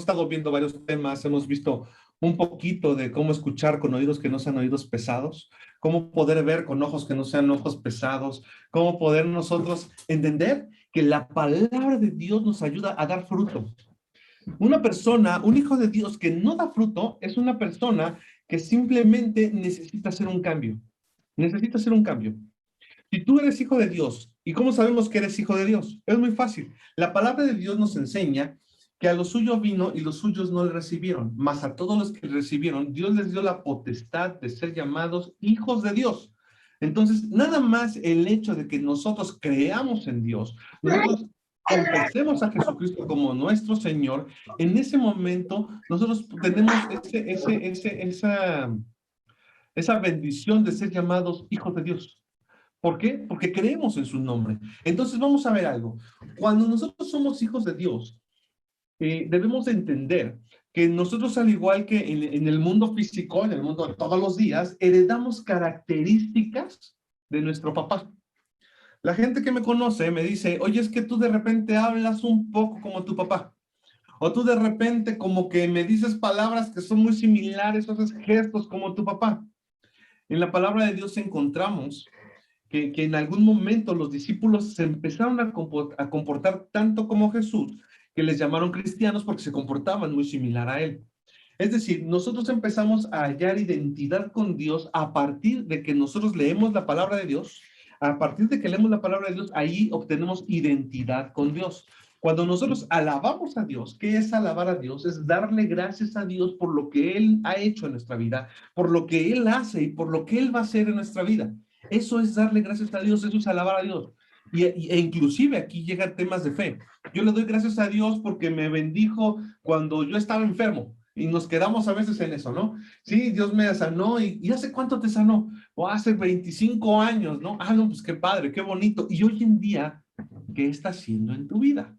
estado viendo varios temas, hemos visto un poquito de cómo escuchar con oídos que no sean oídos pesados, cómo poder ver con ojos que no sean ojos pesados, cómo poder nosotros entender que la palabra de Dios nos ayuda a dar fruto. Una persona, un hijo de Dios que no da fruto, es una persona que simplemente necesita hacer un cambio. Necesita hacer un cambio. Si tú eres hijo de Dios, ¿y cómo sabemos que eres hijo de Dios? Es muy fácil. La palabra de Dios nos enseña que a los suyos vino y los suyos no le recibieron, mas a todos los que le recibieron, Dios les dio la potestad de ser llamados hijos de Dios. Entonces, nada más el hecho de que nosotros creamos en Dios, nosotros confesemos a Jesucristo como nuestro Señor, en ese momento nosotros tenemos esa bendición de ser llamados hijos de Dios. ¿Por qué? Porque creemos en su nombre. Entonces vamos a ver algo. Cuando nosotros somos hijos de Dios, debemos de entender que nosotros, al igual que en el mundo físico, en el mundo de todos los días, heredamos características de nuestro papá. La gente que me conoce me dice, oye, es que tú de repente hablas un poco como tu papá. O tú de repente como que me dices palabras que son muy similares, haces gestos como tu papá. En la palabra de Dios encontramos que en algún momento los discípulos se empezaron a comportar tanto como Jesús, que les llamaron cristianos porque se comportaban muy similar a él. Es decir, nosotros empezamos a hallar identidad con Dios a partir de que nosotros leemos la palabra de Dios. A partir de que leemos la palabra de Dios, ahí obtenemos identidad con Dios. Cuando nosotros alabamos a Dios, ¿qué es alabar a Dios? Es darle gracias a Dios por lo que Él ha hecho en nuestra vida, por lo que Él hace y por lo que Él va a hacer en nuestra vida. Eso es darle gracias a Dios, eso es alabar a Dios. E inclusive aquí llegan temas de fe. Yo le doy gracias a Dios porque me bendijo cuando yo estaba enfermo. Y nos quedamos a veces en eso, ¿no? Sí, Dios me sanó. ¿Y hace cuánto te sanó? O hace 25 años, ¿no? Ah, no, pues qué padre, qué bonito. Y hoy en día, ¿qué está haciendo en tu vida?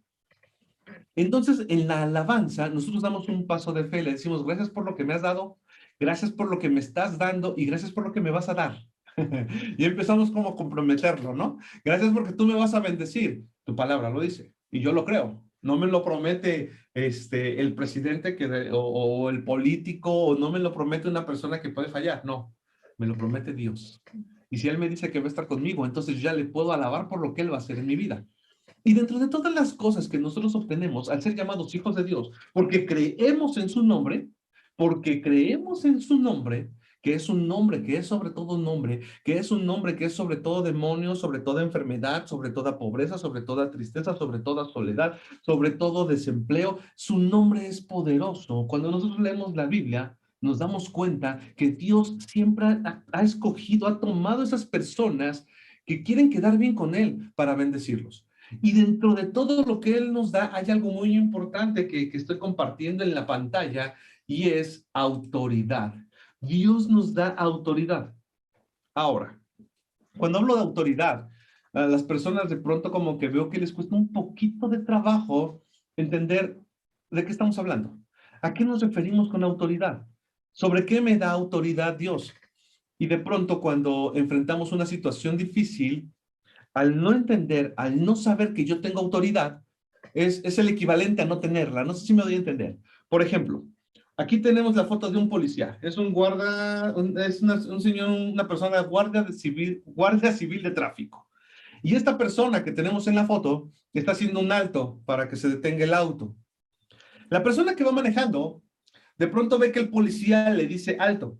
Entonces, en la alabanza, nosotros damos un paso de fe. Le decimos, gracias por lo que me has dado, gracias por lo que me estás dando y gracias por lo que me vas a dar. Y empezamos como a comprometerlo, ¿no? Gracias porque tú me vas a bendecir. Tu palabra lo dice. Y yo lo creo. No me lo promete el presidente o el político, o no me lo promete una persona que puede fallar. No, me lo promete Dios. Y si Él me dice que va a estar conmigo, entonces ya le puedo alabar por lo que Él va a hacer en mi vida. Y dentro de todas las cosas que nosotros obtenemos al ser llamados hijos de Dios, porque creemos en su nombre, que es un nombre, que es sobre todo un nombre, que es un nombre que es sobre todo demonio, sobre toda enfermedad, sobre toda pobreza, sobre toda tristeza, sobre toda soledad, sobre todo desempleo. Su nombre es poderoso. Cuando nosotros leemos la Biblia, nos damos cuenta que Dios siempre ha escogido, ha tomado esas personas que quieren quedar bien con Él para bendecirlos. Y dentro de todo lo que Él nos da, hay algo muy importante que estoy compartiendo en la pantalla, y es autoridad. Dios nos da autoridad. Ahora, cuando hablo de autoridad, a las personas de pronto como que veo que les cuesta un poquito de trabajo entender de qué estamos hablando. ¿A qué nos referimos con autoridad? ¿Sobre qué me da autoridad Dios? Y de pronto cuando enfrentamos una situación difícil, al no entender, al no saber que yo tengo autoridad, es el equivalente a no tenerla. No sé si me doy a entender. Por ejemplo, aquí tenemos la foto de un policía. Es un guarda, es un señor, una persona guardia civil de tráfico. Y esta persona que tenemos en la foto está haciendo un alto para que se detenga el auto. La persona que va manejando, de pronto ve que el policía le dice alto.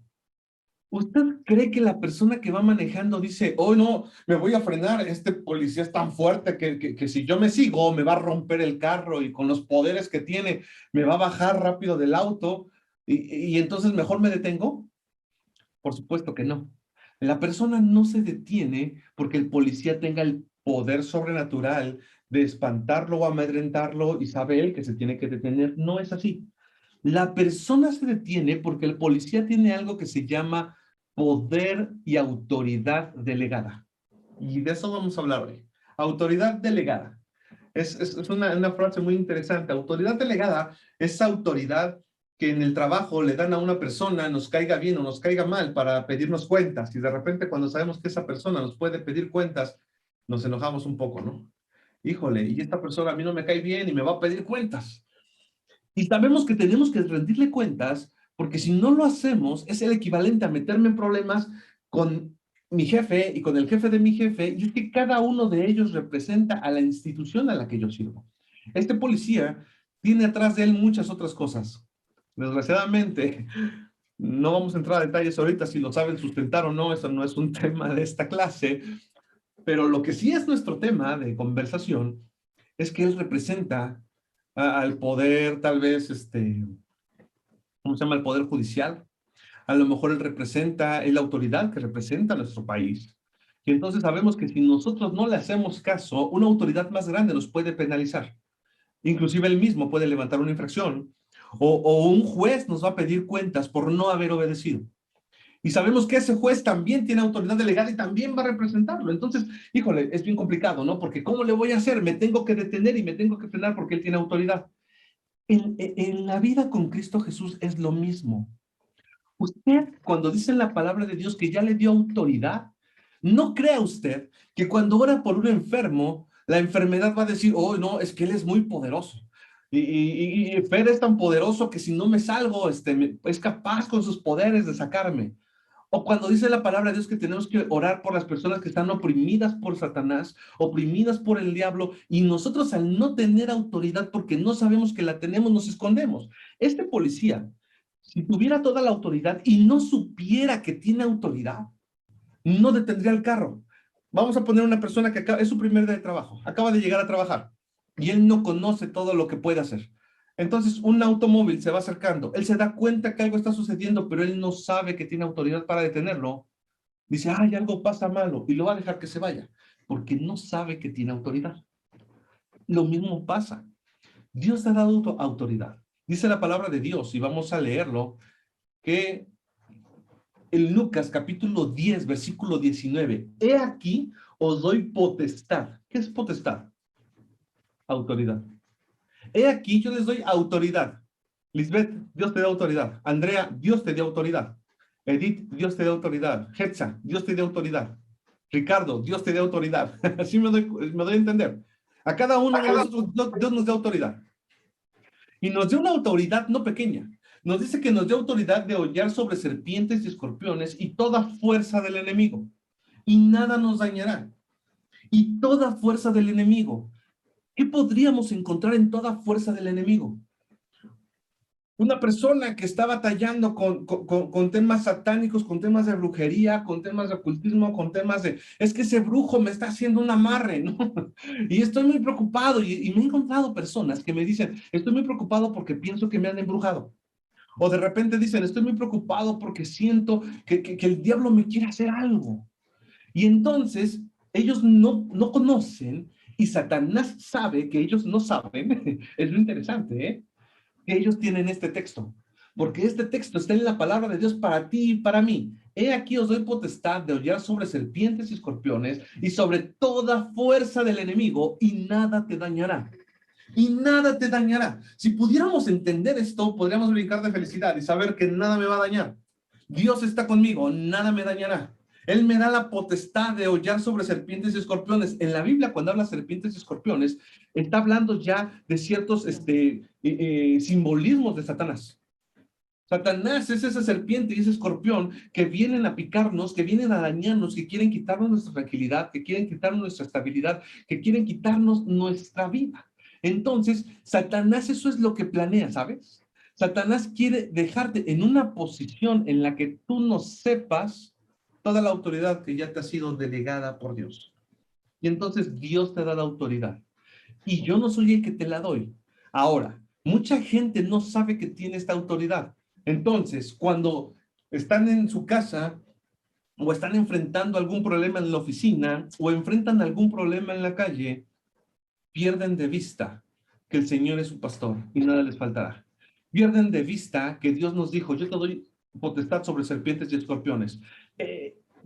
¿Usted cree que la persona que va manejando dice, oh no, me voy a frenar, este policía es tan fuerte que si yo me sigo me va a romper el carro y con los poderes que tiene me va a bajar rápido del auto y entonces mejor me detengo? Por supuesto que no. La persona no se detiene porque el policía tenga el poder sobrenatural de espantarlo o amedrentarlo y sabe él que se tiene que detener. No es así. La persona se detiene porque el policía tiene algo que se llama poder y autoridad delegada. Y de eso vamos a hablar hoy. Autoridad delegada. Es una frase muy interesante. Autoridad delegada es autoridad que en el trabajo le dan a una persona, nos caiga bien o nos caiga mal, para pedirnos cuentas. Y de repente cuando sabemos que esa persona nos puede pedir cuentas, nos enojamos un poco, ¿no? Híjole, y esta persona a mí no me cae bien y me va a pedir cuentas. Y sabemos que tenemos que rendirle cuentas, porque si no lo hacemos, es el equivalente a meterme en problemas con mi jefe y con el jefe de mi jefe, y es que cada uno de ellos representa a la institución a la que yo sirvo. Este policía tiene atrás de él muchas otras cosas. Desgraciadamente, no vamos a entrar a detalles ahorita si lo saben sustentar o no, eso no es un tema de esta clase, pero lo que sí es nuestro tema de conversación es que él representa al poder, tal vez, ¿cómo se llama? El poder judicial. A lo mejor él representa, es la autoridad que representa a nuestro país. Y entonces sabemos que si nosotros no le hacemos caso, una autoridad más grande nos puede penalizar. Inclusive él mismo puede levantar una infracción o un juez nos va a pedir cuentas por no haber obedecido. Y sabemos que ese juez también tiene autoridad delegada y también va a representarlo. Entonces, híjole, es bien complicado, ¿no? Porque ¿cómo le voy a hacer? Me tengo que detener y me tengo que frenar porque él tiene autoridad. En la vida con Cristo Jesús es lo mismo. Usted, cuando dice en la palabra de Dios que ya le dio autoridad, no crea usted que cuando ora por un enfermo, la enfermedad va a decir, oh, no, es que él es muy poderoso. Y Fer es tan poderoso que si no me salgo, es capaz con sus poderes de sacarme. O cuando dice la palabra de Dios que tenemos que orar por las personas que están oprimidas por Satanás, oprimidas por el diablo, y nosotros al no tener autoridad porque no sabemos que la tenemos, nos escondemos. Este policía, si tuviera toda la autoridad y no supiera que tiene autoridad, no detendría el carro. Vamos a poner una persona que es su primer día de trabajo, acaba de llegar a trabajar y él no conoce todo lo que puede hacer. Entonces, un automóvil se va acercando, él se da cuenta que algo está sucediendo, pero él no sabe que tiene autoridad para detenerlo. Dice, ay, algo pasa malo, y lo va a dejar que se vaya, porque no sabe que tiene autoridad. Lo mismo pasa. Dios ha dado autoridad. Dice la palabra de Dios, y vamos a leerlo, que en Lucas capítulo 10, versículo 19, he aquí os doy potestad. ¿Qué es potestad? Autoridad. He aquí yo les doy autoridad. Lisbeth, Dios te da autoridad. Andrea, Dios te dio autoridad. Edith, Dios te dio autoridad. Hetza, Dios te dio autoridad. Ricardo, Dios te dio autoridad. Así me doy a entender. A cada uno de nosotros Dios nos da autoridad. Y nos dio una autoridad no pequeña. Nos dice que nos dio autoridad de hollar sobre serpientes y escorpiones y toda fuerza del enemigo. Y nada nos dañará. Y toda fuerza del enemigo. ¿Qué podríamos encontrar en toda fuerza del enemigo? Una persona que está batallando con temas satánicos, con temas de brujería, con temas de ocultismo, con temas de, es que ese brujo me está haciendo un amarre, ¿no? Y estoy muy preocupado y me he encontrado personas que me dicen, estoy muy preocupado porque pienso que me han embrujado. O de repente dicen, estoy muy preocupado porque siento que el diablo me quiere hacer algo. Y entonces ellos no conocen y Satanás sabe que ellos no saben. Es lo interesante, ¿eh? Que ellos tienen este texto. Porque este texto está en la palabra de Dios para ti y para mí. He aquí os doy potestad de hollar sobre serpientes y escorpiones y sobre toda fuerza del enemigo y nada te dañará. Y nada te dañará. Si pudiéramos entender esto, podríamos brincar de felicidad y saber que nada me va a dañar. Dios está conmigo, nada me dañará. Él me da la potestad de hollar sobre serpientes y escorpiones. En la Biblia, cuando habla serpientes y escorpiones, está hablando ya de ciertos simbolismos de Satanás. Satanás es esa serpiente y ese escorpión que vienen a picarnos, que vienen a dañarnos, que quieren quitarnos nuestra tranquilidad, que quieren quitarnos nuestra estabilidad, que quieren quitarnos nuestra vida. Entonces, Satanás eso es lo que planea, ¿sabes? Satanás quiere dejarte en una posición en la que tú no sepas toda la autoridad que ya te ha sido delegada por Dios. Y entonces Dios te da la autoridad. Y yo no soy el que te la doy. Ahora, mucha gente no sabe que tiene esta autoridad. Entonces, cuando están en su casa o están enfrentando algún problema en la oficina o enfrentan algún problema en la calle, pierden de vista que el Señor es su pastor y nada les faltará. Pierden de vista que Dios nos dijo, yo te doy potestad sobre serpientes y escorpiones.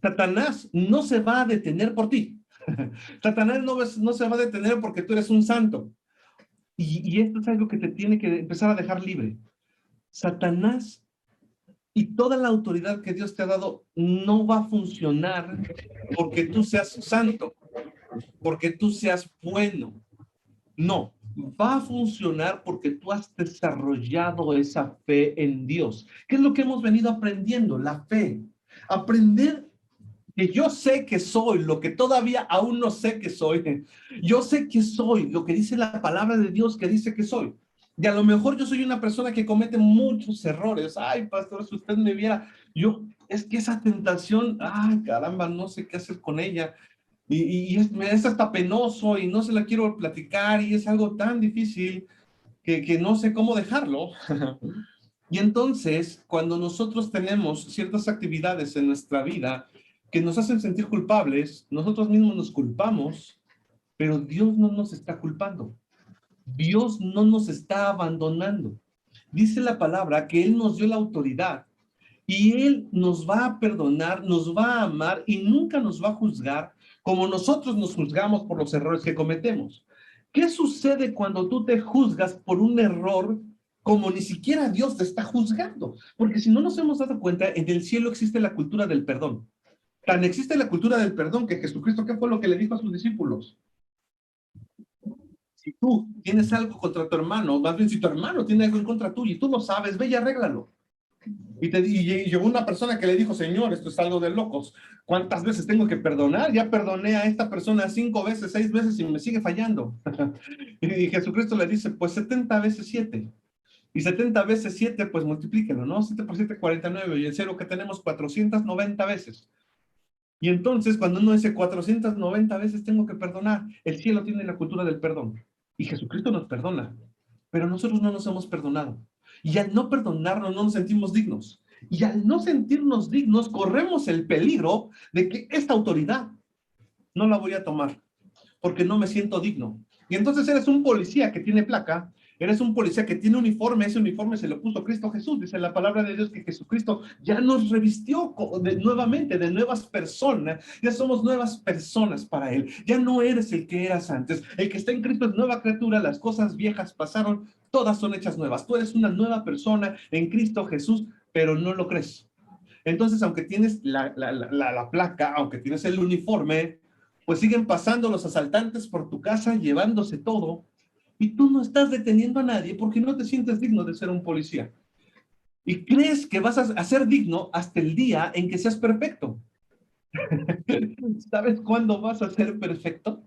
Satanás no se va a detener por ti. Satanás no se va a detener porque tú eres un santo. Y esto es algo que te tiene que empezar a dejar libre. Satanás y toda la autoridad que Dios te ha dado no va a funcionar porque tú seas santo, porque tú seas bueno. No, va a funcionar porque tú has desarrollado esa fe en Dios. ¿Qué es lo que hemos venido aprendiendo? La fe. Aprender que yo sé que soy, lo que todavía aún no sé que soy. Yo sé que soy, lo que dice la palabra de Dios que dice que soy. Y a lo mejor yo soy una persona que comete muchos errores. Ay, pastor, si usted me viera, es que esa tentación, ay, caramba, no sé qué hacer con ella. Me es hasta penoso y no se la quiero platicar y es algo tan difícil que no sé cómo dejarlo. Y entonces, cuando nosotros tenemos ciertas actividades en nuestra vida que nos hacen sentir culpables, nosotros mismos nos culpamos, pero Dios no nos está culpando. Dios no nos está abandonando. Dice la palabra que Él nos dio la autoridad y Él nos va a perdonar, nos va a amar y nunca nos va a juzgar como nosotros nos juzgamos por los errores que cometemos. ¿Qué sucede cuando tú te juzgas por un error como ni siquiera Dios te está juzgando? Porque si no nos hemos dado cuenta, en el cielo existe la cultura del perdón. Tan existe la cultura del perdón que Jesucristo, ¿qué fue lo que le dijo a sus discípulos? Si tú tienes algo contra tu hermano, más bien si tu hermano tiene algo en contra tuyo y tú lo sabes, ve y arréglalo. Y llegó una persona que le dijo, Señor, esto es algo de locos. ¿Cuántas veces tengo que perdonar? Ya perdoné a esta persona 5 veces, 6 veces y me sigue fallando. Y Jesucristo le dice, pues 70 veces 7. Y 70 veces 7, pues multiplíquenlo, ¿no? 7 por 7, 49. Y el cero que tenemos 490 veces. Y entonces, cuando uno dice 490 veces tengo que perdonar, el cielo tiene la cultura del perdón. Y Jesucristo nos perdona. Pero nosotros no nos hemos perdonado. Y al no perdonarnos, no nos sentimos dignos. Y al no sentirnos dignos, corremos el peligro de que esta autoridad no la voy a tomar porque no me siento digno. Y entonces eres un policía que tiene placa, eres un policía que tiene uniforme, ese uniforme se lo puso Cristo Jesús, dice la palabra de Dios que Jesucristo ya nos revistió nuevamente de nuevas personas, ya somos nuevas personas para Él, ya no eres el que eras antes, el que está en Cristo es nueva criatura, las cosas viejas pasaron, todas son hechas nuevas, tú eres una nueva persona en Cristo Jesús, pero no lo crees. Entonces, aunque tienes la placa, aunque tienes el uniforme, pues siguen pasando los asaltantes por tu casa llevándose todo y tú no estás deteniendo a nadie porque no te sientes digno de ser un policía. Y crees que vas a ser digno hasta el día en que seas perfecto. ¿Sabes cuándo vas a ser perfecto?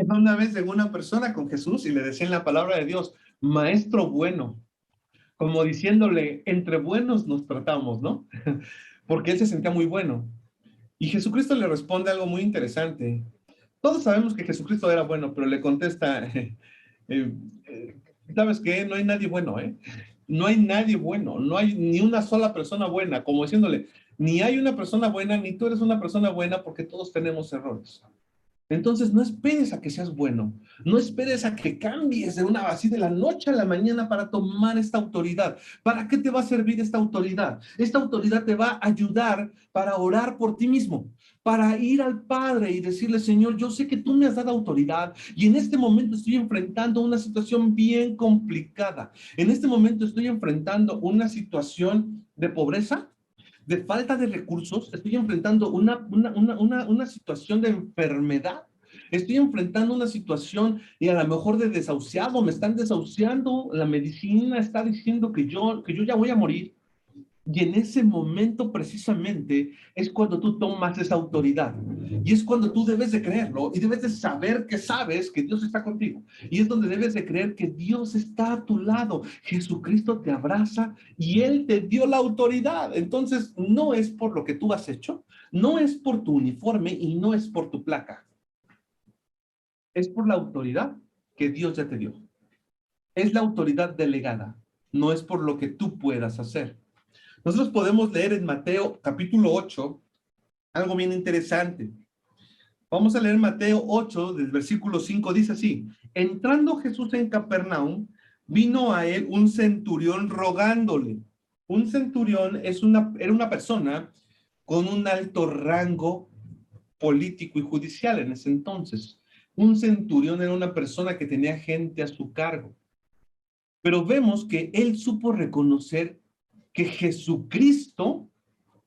Una vez llegó una persona con Jesús y le decía en la palabra de Dios, maestro bueno, como diciéndole, entre buenos nos tratamos, ¿no? Porque él se sentía muy bueno. Y Jesucristo le responde algo muy interesante. Todos sabemos que Jesucristo era bueno, pero le contesta, eh, ¿sabes qué? No hay nadie bueno, ¿eh? No hay nadie bueno, no hay ni una sola persona buena, como diciéndole, ni hay una persona buena, ni tú eres una persona buena porque todos tenemos errores. Entonces, no esperes a que seas bueno, no esperes a que cambies de una así de la noche a la mañana para tomar esta autoridad. ¿Para qué te va a servir esta autoridad? Esta autoridad te va a ayudar para orar por ti mismo, para ir al Padre y decirle, Señor, yo sé que tú me has dado autoridad y en este momento estoy enfrentando una situación bien complicada. En este momento estoy enfrentando una situación de pobreza, de falta de recursos, estoy enfrentando una situación de enfermedad, estoy enfrentando una situación y a lo mejor de desahuciado, me están desahuciando, la medicina está diciendo que yo ya voy a morir. Y en ese momento precisamente es cuando tú tomas esa autoridad. Y es cuando tú debes de creerlo y debes de saber que sabes que Dios está contigo. Y es donde debes de creer que Dios está a tu lado. Jesucristo te abraza y Él te dio la autoridad. Entonces no es por lo que tú has hecho, no es por tu uniforme y no es por tu placa. Es por la autoridad que Dios ya te dio. Es la autoridad delegada, no es por lo que tú puedas hacer. Nosotros podemos leer en Mateo capítulo 8 algo bien interesante. Vamos a leer Mateo 8 del versículo 5, dice así, entrando Jesús en Capernaum, vino a él un centurión rogándole. Un centurión era una persona con un alto rango político y judicial en ese entonces. Un centurión era una persona que tenía gente a su cargo. Pero vemos que él supo reconocer que Jesucristo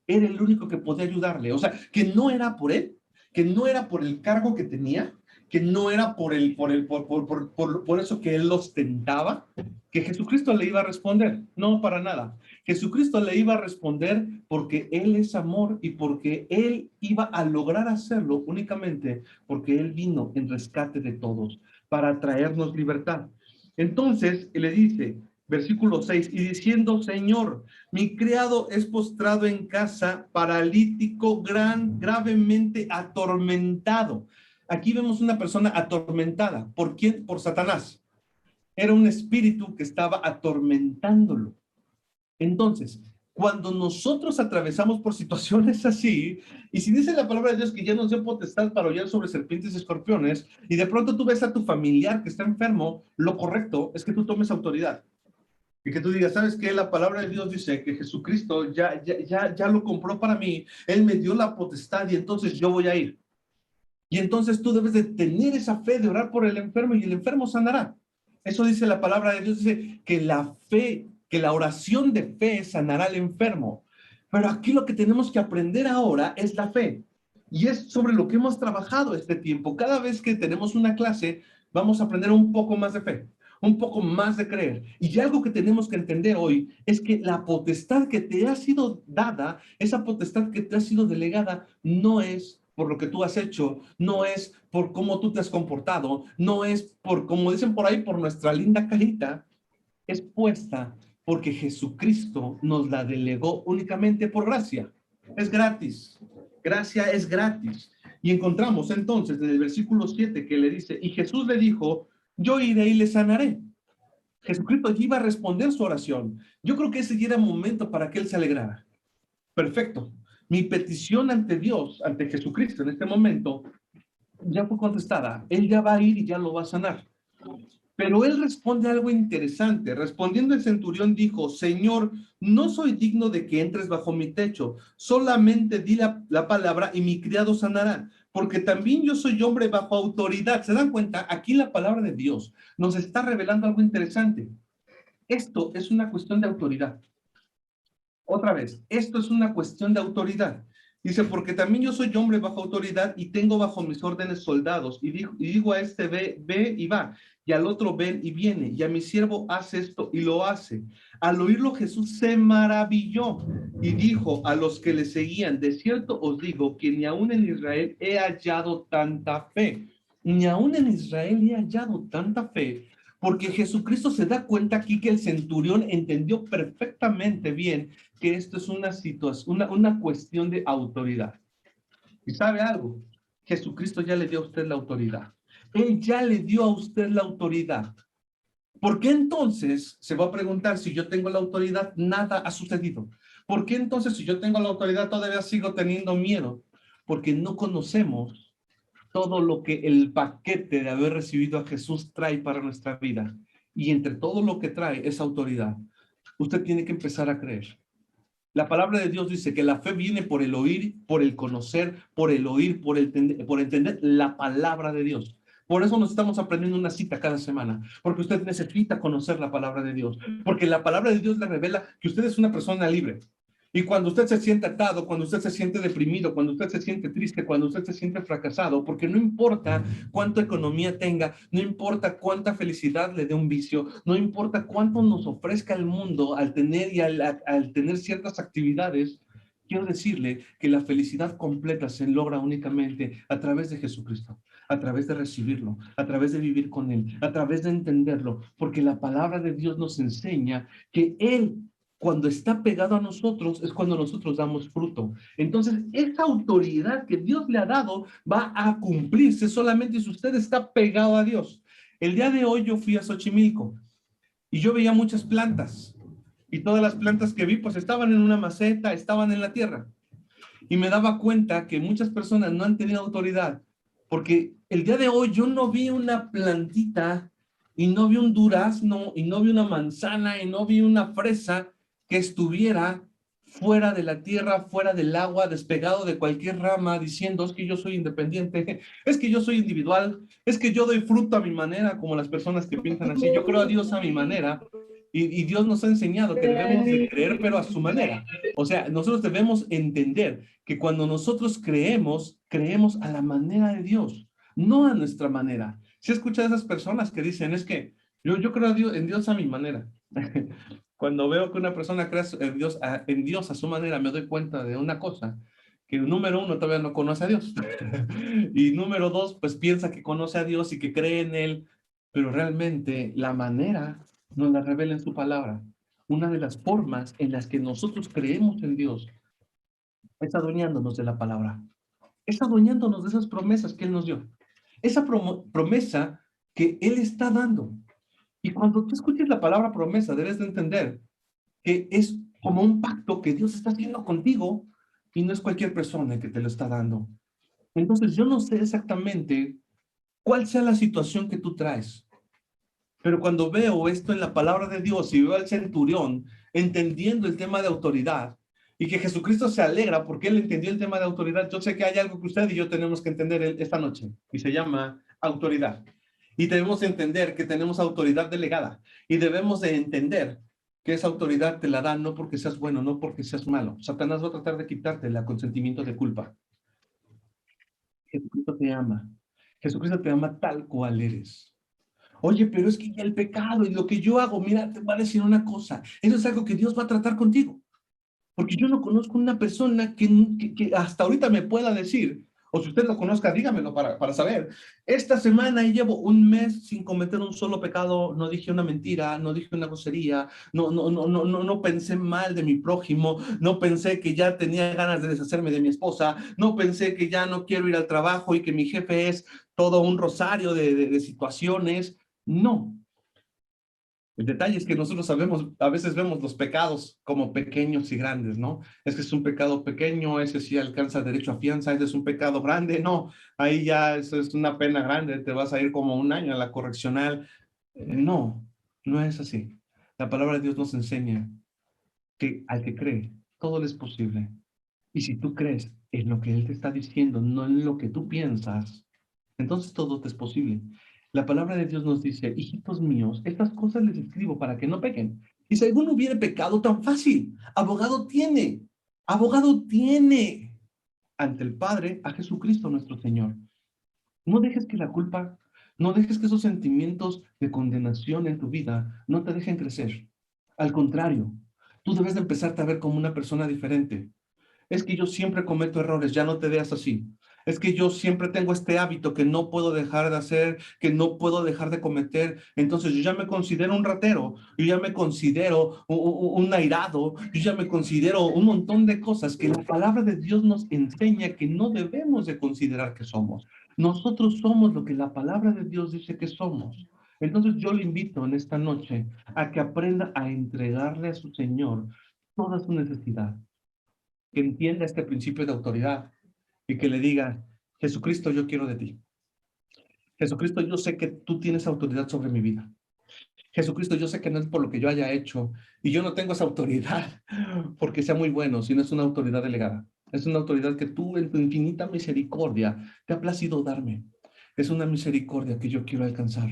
era el único que podía ayudarle. O sea, que no era por él, que no era por el cargo que tenía, que no era por eso que él los tentaba, que Jesucristo le iba a responder. No, para nada. Jesucristo le iba a responder porque Él es amor y porque Él iba a lograr hacerlo únicamente porque Él vino en rescate de todos para traernos libertad. Entonces, le dice, versículo 6, y diciendo, Señor, mi criado es postrado en casa, paralítico, gravemente atormentado. Aquí vemos una persona atormentada. ¿Por quién? Por Satanás. Era un espíritu que estaba atormentándolo. Entonces, cuando nosotros atravesamos por situaciones así, y si dice la palabra de Dios que ya nos dio potestad para hollar sobre serpientes y escorpiones, y de pronto tú ves a tu familiar que está enfermo, lo correcto es que tú tomes autoridad. Y que tú digas, ¿sabes qué? La palabra de Dios dice que Jesucristo ya lo compró para mí, Él me dio la potestad y entonces yo voy a ir. Y entonces tú debes de tener esa fe de orar por el enfermo y el enfermo sanará. Eso dice la palabra de Dios, dice que la fe, que la oración de fe sanará al enfermo. Pero aquí lo que tenemos que aprender ahora es la fe. Y es sobre lo que hemos trabajado este tiempo. Cada vez que tenemos una clase, vamos a aprender un poco más de fe, un poco más de creer. Y algo que tenemos que entender hoy es que la potestad que te ha sido dada, esa potestad que te ha sido delegada, no es por lo que tú has hecho, no es por cómo tú te has comportado, no es por, como dicen por ahí, por nuestra linda carita, es puesta porque Jesucristo nos la delegó únicamente por gracia. Es gratis. Gracia es gratis. Y encontramos entonces en el versículo 7 que le dice, y Jesús le dijo, yo iré y le sanaré. Jesucristo iba a responder su oración. Yo creo que ese ya era momento para que él se alegrara. Perfecto. Mi petición ante Dios, ante Jesucristo en este momento, ya fue contestada. Él ya va a ir y ya lo va a sanar. Pero él responde algo interesante. Respondiendo el centurión dijo, Señor, no soy digno de que entres bajo mi techo. Solamente di la palabra y mi criado sanará. Porque también yo soy hombre bajo autoridad. ¿Se dan cuenta? Aquí la palabra de Dios nos está revelando algo interesante. Esto es una cuestión de autoridad. Otra vez, esto es una cuestión de autoridad. Dice, porque también yo soy hombre bajo autoridad y tengo bajo mis órdenes soldados. Y digo a este, ve y va. Y al otro, ven y viene. Y a mi siervo, hace esto y lo hace. Al oírlo, Jesús se maravilló y dijo a los que le seguían, de cierto os digo que ni aún en Israel he hallado tanta fe. Ni aún en Israel he hallado tanta fe. Porque Jesucristo se da cuenta aquí que el centurión entendió perfectamente bien que esto es una situación, una cuestión de autoridad. ¿Y sabe algo? Jesucristo ya le dio a usted la autoridad. Él ya le dio a usted la autoridad. ¿Por qué entonces se va a preguntar si yo tengo la autoridad? Nada ha sucedido. ¿Por qué entonces si yo tengo la autoridad todavía sigo teniendo miedo? Porque no conocemos todo lo que el paquete de haber recibido a Jesús trae para nuestra vida. Y entre todo lo que trae es autoridad. Usted tiene que empezar a creer. La palabra de Dios dice que la fe viene por el oír, por el conocer, por el oír, por entender la palabra de Dios. Por eso nos estamos aprendiendo una cita cada semana, porque usted necesita conocer la palabra de Dios, porque la palabra de Dios le revela que usted es una persona libre. Y cuando usted se siente atado, cuando usted se siente deprimido, cuando usted se siente triste, cuando usted se siente fracasado, porque no importa cuánta economía tenga, no importa cuánta felicidad le dé un vicio, no importa cuánto nos ofrezca el mundo al tener y al tener ciertas actividades, quiero decirle que la felicidad completa se logra únicamente a través de Jesucristo, a través de recibirlo, a través de vivir con Él, a través de entenderlo, porque la palabra de Dios nos enseña que Él, cuando está pegado a nosotros, es cuando nosotros damos fruto. Entonces, esa autoridad que Dios le ha dado va a cumplirse solamente si usted está pegado a Dios. El día de hoy yo fui a Xochimilco y yo veía muchas plantas y todas las plantas que vi pues estaban en una maceta, estaban en la tierra. Y me daba cuenta que muchas personas no han tenido autoridad porque el día de hoy yo no vi una plantita y no vi un durazno y no vi una manzana y no vi una fresa que estuviera fuera de la tierra, fuera del agua, despegado de cualquier rama, diciendo, es que yo soy independiente, es que yo soy individual, es que yo doy fruto a mi manera, como las personas que piensan así, yo creo a Dios a mi manera, y Dios nos ha enseñado que debemos de creer, pero a su manera. O sea, nosotros debemos entender que cuando nosotros creemos, creemos a la manera de Dios. no a nuestra manera. Si escuchas a esas personas que dicen, es que yo creo a Dios, en Dios a mi manera. Cuando veo que una persona cree en Dios a su manera, me doy cuenta de una cosa, que número uno todavía no conoce a Dios. Y número dos, pues piensa que conoce a Dios y que cree en Él, pero realmente la manera nos la revela en su palabra. Una de las formas en las que nosotros creemos en Dios es adueñándonos de la palabra, es adueñándonos de esas promesas que Él nos dio, esa promesa que Él está dando. Y cuando tú escuches la palabra promesa, debes de entender que es como un pacto que Dios está haciendo contigo y no es cualquier persona que te lo está dando. Entonces, yo no sé exactamente cuál sea la situación que tú traes, pero cuando veo esto en la palabra de Dios y veo al centurión entendiendo el tema de autoridad y que Jesucristo se alegra porque él entendió el tema de autoridad, yo sé que hay algo que usted y yo tenemos que entender esta noche y se llama autoridad. Y debemos entender que tenemos autoridad delegada y debemos de entender que esa autoridad te la da no porque seas bueno, no porque seas malo. Satanás va a tratar de quitarte el consentimiento de culpa. Jesucristo te ama. Jesucristo te ama tal cual eres. Oye, pero es que el pecado y lo que yo hago, mira, te voy a decir una cosa, eso es algo que Dios va a tratar contigo, porque yo no conozco una persona que hasta ahorita me pueda decir, o si usted lo conozca, dígamelo para saber, esta semana llevo un mes sin cometer un solo pecado, no dije una mentira, no dije una grosería, no pensé mal de mi prójimo, no pensé que ya tenía ganas de deshacerme de mi esposa, no pensé que ya no quiero ir al trabajo y que mi jefe es todo un rosario de situaciones. No, el detalle es que nosotros sabemos, a veces vemos los pecados como pequeños y grandes, ¿no? Es que es un pecado pequeño, ese sí alcanza derecho a fianza, ese es un pecado grande, no, ahí ya eso es una pena grande, te vas a ir como un año a la correccional. No, no es así. La palabra de Dios nos enseña que al que cree, todo le es posible. Y si tú crees en lo que Él te está diciendo, no en lo que tú piensas, entonces todo te es posible. La palabra de Dios nos dice, hijitos míos, estas cosas les escribo para que no pequen. Y si alguno hubiere pecado, tan fácil, abogado tiene ante el Padre a Jesucristo nuestro Señor. No dejes que la culpa, no dejes que esos sentimientos de condenación en tu vida no te dejen crecer. Al contrario, tú debes de empezarte a ver como una persona diferente. Es que yo siempre cometo errores, ya no te veas así. Es que yo siempre tengo este hábito que no puedo dejar de hacer, que no puedo dejar de cometer. Entonces yo ya me considero un ratero, yo ya me considero un airado, yo ya me considero un montón de cosas que la palabra de Dios nos enseña que no debemos de considerar que somos. Nosotros somos lo que la palabra de Dios dice que somos. Entonces yo le invito en esta noche a que aprenda a entregarle a su Señor toda su necesidad, que entienda este principio de autoridad y que le diga, Jesucristo, yo quiero de ti. Jesucristo, yo sé que tú tienes autoridad sobre mi vida. Jesucristo, yo sé que no es por lo que yo haya hecho y yo no tengo esa autoridad porque sea muy bueno, sino es una autoridad delegada. Es una autoridad que tú en tu infinita misericordia te ha placido darme. Es una misericordia que yo quiero alcanzar.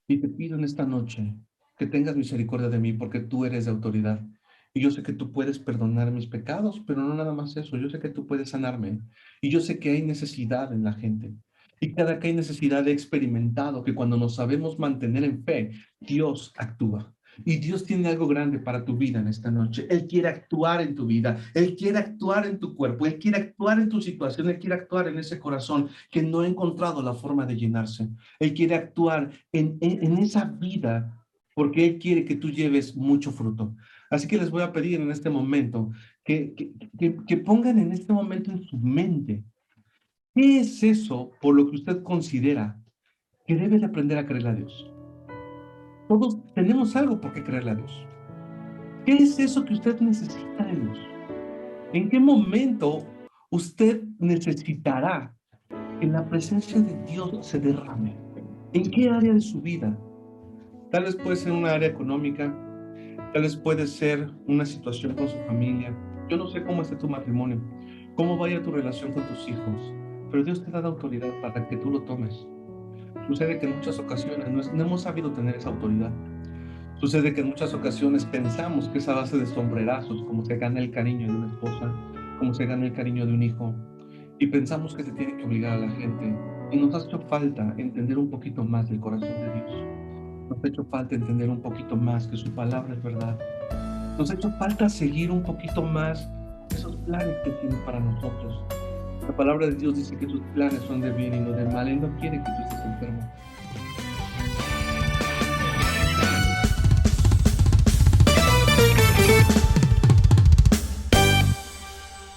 Y te pido en esta noche que tengas misericordia de mí porque tú eres de autoridad. Y yo sé que tú puedes perdonar mis pecados, pero no nada más eso. Yo sé que tú puedes sanarme. Y yo sé que hay necesidad en la gente. Y cada que hay necesidad he experimentado que cuando nos sabemos mantener en fe, Dios actúa. Y Dios tiene algo grande para tu vida en esta noche. Él quiere actuar en tu vida. Él quiere actuar en tu cuerpo. Él quiere actuar en tu situación. Él quiere actuar en ese corazón que no ha encontrado la forma de llenarse. Él quiere actuar en esa vida porque Él quiere que tú lleves mucho fruto. Así que les voy a pedir en este momento que pongan en este momento en su mente, ¿qué es eso por lo que usted considera que debe de aprender a creerle a Dios? Todos tenemos algo por qué creerle a Dios. ¿Qué es eso que usted necesita de Dios? ¿En qué momento usted necesitará que la presencia de Dios se derrame? ¿En qué área de su vida? Tal vez puede ser una área económica, tal vez puede ser una situación con su familia. Yo no sé cómo esté tu matrimonio, cómo vaya tu relación con tus hijos, pero Dios te da la autoridad para que tú lo tomes. Sucede que en muchas ocasiones no hemos sabido tener esa autoridad. Sucede que en muchas ocasiones pensamos que es a base de sombrerazos, como se gana el cariño de una esposa, como se gana el cariño de un hijo, y pensamos que se tiene que obligar a la gente. Y nos ha hecho falta entender un poquito más del corazón de Dios. Nos ha hecho falta entender un poquito más que su palabra es verdad. Nos ha hecho falta seguir un poquito más esos planes que tiene para nosotros. La palabra de Dios dice que sus planes son de bien y no de mal. Él no quiere que tú estés enfermo.